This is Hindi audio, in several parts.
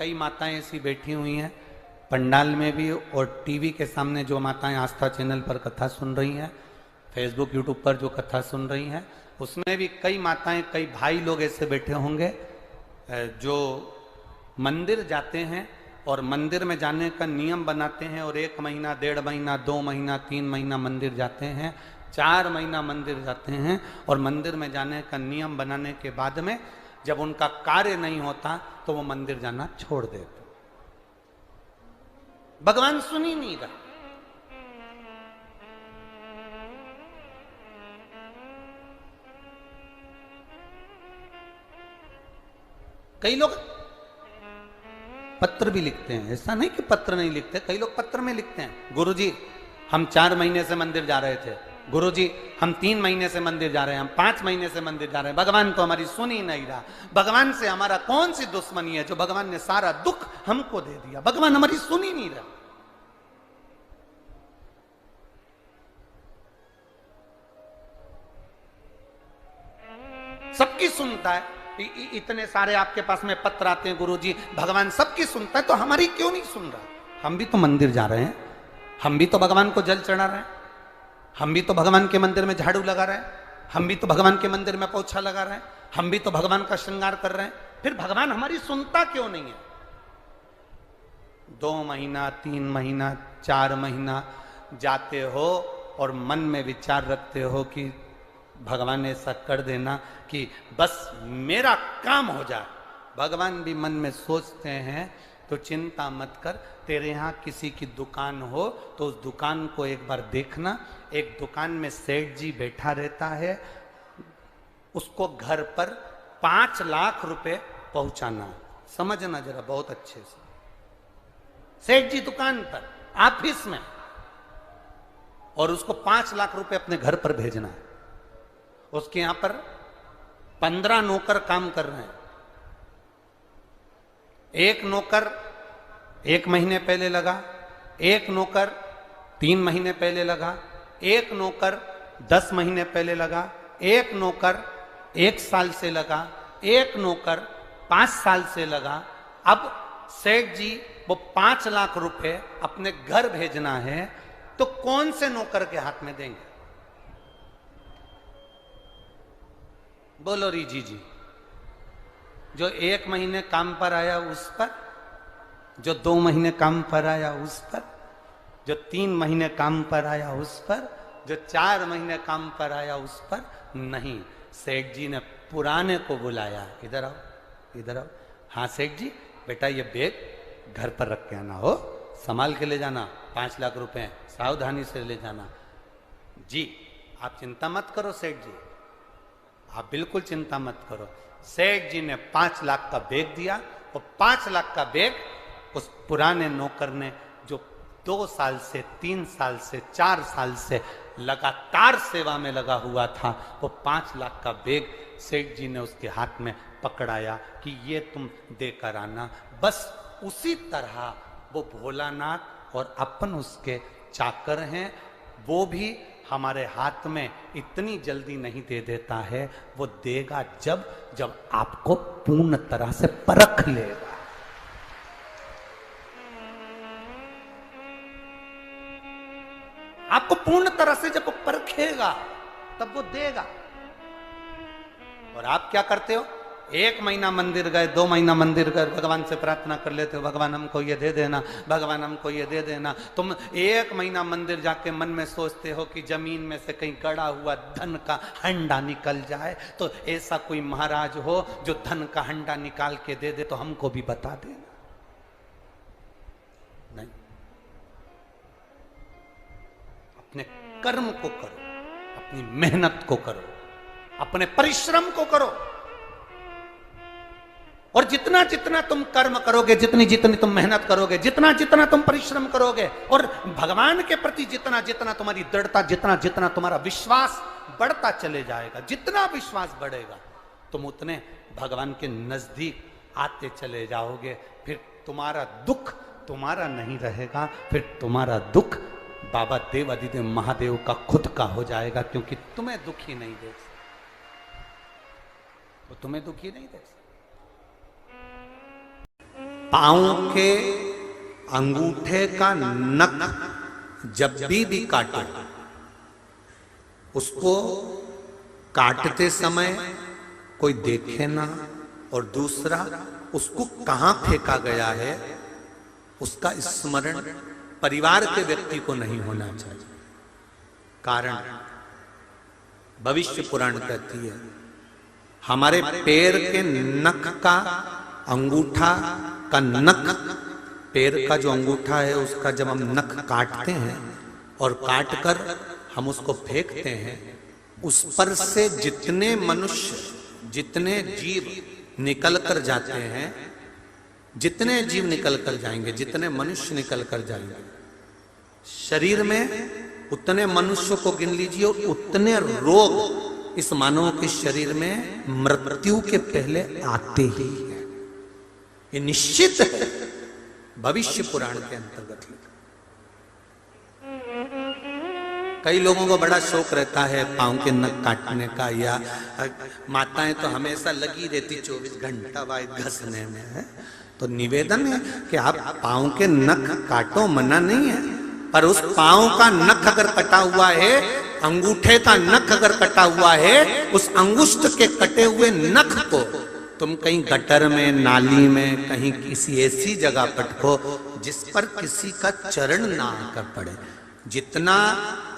कई माताएं ऐसी बैठी हुई हैं पंडाल में भी और टीवी के सामने जो माताएं आस्था चैनल पर कथा सुन रही हैं, फेसबुक यूट्यूब पर जो कथा सुन रही हैं, उसमें भी कई माताएं कई भाई लोग ऐसे बैठे होंगे जो मंदिर जाते हैं और मंदिर में जाने का नियम बनाते हैं और 1 महीना 1.5 महीना 2 महीना 3 महीना मंदिर जाते हैं, 4 महीना मंदिर जाते हैं और मंदिर में जाने का नियम बनाने के बाद में जब उनका कार्य नहीं होता तो वो मंदिर जाना छोड़ देते। भगवान सुन ही नहीं रहा। कई लोग पत्र भी लिखते हैं, ऐसा नहीं कि पत्र नहीं लिखते, कई लोग पत्र में लिखते हैं, गुरुजी हम 4 महीने से मंदिर जा रहे थे, गुरुजी हम 3 महीने से मंदिर जा रहे हैं, हम 5 महीने से मंदिर जा रहे हैं, भगवान तो हमारी सुन ही नहीं रहा। भगवान से हमारा कौन सी दुश्मनी है जो भगवान ने सारा दुख हमको दे दिया, भगवान हमारी सुन ही नहीं रहा। सबकी सुनता है, इतने सारे आपके पास में पत्र आते हैं, गुरुजी भगवान सबकी सुनता है तो हमारी क्यों नहीं सुन रहा? हम भी तो मंदिर जा रहे हैं, हम भी तो भगवान को जल चढ़ा रहे हैं, हम भी तो भगवान के मंदिर में झाड़ू लगा रहे हैं, हम भी तो भगवान के मंदिर में पोछा लगा रहे हैं, हम भी तो भगवान का श्रृंगार कर रहे हैं, फिर भगवान हमारी सुनता क्यों नहीं है? 2 महीना 3 महीना 4 महीना जाते हो और मन में विचार रखते हो कि भगवान ऐसा कर देना कि बस मेरा काम हो जाए। भगवान भी मन में सोचते हैं तो चिंता मत कर, तेरे यहाँ किसी की दुकान हो तो उस दुकान को एक बार देखना। एक दुकान में सेठ जी बैठा रहता है, उसको घर पर 5 लाख रुपए पहुंचाना। समझना जरा बहुत अच्छे से, सेठ जी दुकान पर ऑफिस में, और उसको 5 लाख रुपए अपने घर पर भेजना है। उसके यहां पर 15 नौकर काम कर रहे हैं। एक नौकर 1 महीने पहले लगा, एक नौकर 3 महीने पहले लगा, एक नौकर 10 महीने पहले लगा, एक नौकर 1 साल से लगा, एक नौकर 5 साल से लगा। अब सेठ जी वो 5 लाख रुपए अपने घर भेजना है तो कौन से नौकर के हाथ में देंगे? बोलो रीजी जी, जो 1 महीने काम पर आया उस पर, जो 2 महीने काम पर आया उस पर, जो 3 महीने काम पर आया उस पर, जो 4 महीने काम पर आया उस पर नहीं। सेठ जी ने पुराने को बुलाया, इधर आओ इधर आओ। हाँ सेठ जी, बेटा ये बैग घर पर रख के आना, हो संभाल के ले जाना, 5 लाख रुपए सावधानी से ले जाना। जी आप चिंता मत करो सेठ जी, आप बिल्कुल चिंता मत करो। सेठ जी ने 5 लाख का बैग दिया और 5 लाख का बैग उस पुराने नौकर ने जो 2 साल से 3 साल से 4 साल से लगातार सेवा में लगा हुआ था, वो 5 लाख का बैग सेठ जी ने उसके हाथ में पकड़ाया कि ये तुम देकर आना। बस उसी तरह वो भोलानाथ और अपन उसके चाकर हैं, वो भी हमारे हाथ में इतनी जल्दी नहीं दे देता है, वो देगा जब जब आपको पूर्ण तरह से परख लेगा। आपको पूर्ण तरह से जब वो परखेगा तब वो देगा। और आप क्या करते हो? 1 महीना मंदिर गए, 2 महीना मंदिर गए, भगवान से प्रार्थना कर लेते हो, भगवान हमको ये दे देना, भगवान हमको ये दे देना। तुम 1 महीना मंदिर जाके मन में सोचते हो कि जमीन में से कहीं गड़ा हुआ धन का हंडा निकल जाए, तो ऐसा कोई महाराज हो जो धन का हंडा निकाल के दे दे तो हमको भी बता देना। नहीं, अपने कर्म को करो, अपनी मेहनत को करो, अपने परिश्रम को करो, और जितना जितना तुम कर्म करोगे, जितनी जितनी तुम मेहनत करोगे, जितना जितना तुम परिश्रम करोगे, और भगवान के प्रति जितना जितना तुम्हारी दृढ़ता, जितना जितना तुम्हारा विश्वास बढ़ता चले जाएगा, जितना विश्वास बढ़ेगा तुम उतने भगवान के नजदीक आते चले जाओगे। फिर तुम्हारा दुख तुम्हारा नहीं रहेगा, फिर तुम्हारा दुख बाबा देव आदिदेव महादेव का खुद का हो जाएगा, क्योंकि तुम्हें दुखी नहीं देख सकते, वो तुम्हें दुखी नहीं देख सकते। पांव के अंगूठे का नख जब भी काटो, उसको काटते समय कोई देखे ना, और दूसरा उसको कहां फेंका गया है उसका स्मरण परिवार के व्यक्ति को नहीं होना चाहिए। कारण भविष्य पुराण कहती है, हमारे पैर के नख का अंगूठा का नख, पैर का जो अंगूठा है उसका जब हम नख काटते हैं और काट कर हम उसको फेंकते हैं, उस पर से जितने मनुष्य, जितने जीव निकल कर जाते हैं, जितने जीव निकल कर जाएंगे, जितने मनुष्य निकल कर जाएंगे शरीर में, उतने मनुष्य को गिन लीजिए, और उतने रोग इस मानव के शरीर में मृत्यु के पहले आते ही हैं। ये निश्चित है, भविष्य पुराण के अंतर्गत लिखा। कई लोगों को बड़ा शौक रहता है पांव के नख काटने का, या माताएं तो हमेशा लगी रहती 24 घंटा वाइज घसने में है। तो निवेदन है कि आप पांव के नख काटो, मना नहीं है, पर उस पांव का नख अगर कटा हुआ है, अंगूठे का नख अगर कटा हुआ है, उस अंगुष्ठ के कटे हुए नख को तुम कहीं गटर में, नाली में, कहीं किसी ऐसी जगह पटको जिस पर किसी का चरण ना आकर पड़े। जितना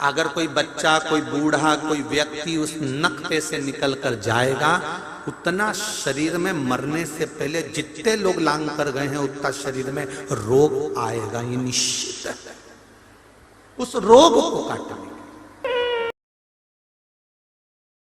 अगर कोई बच्चा, कोई बूढ़ा, कोई व्यक्ति उस नख पे से निकल कर जाएगा, उतना शरीर में मरने से पहले जितने लोग लांग कर गए हैं उतना शरीर में रोग आएगा, ये निश्चित है। उस रोग को काटने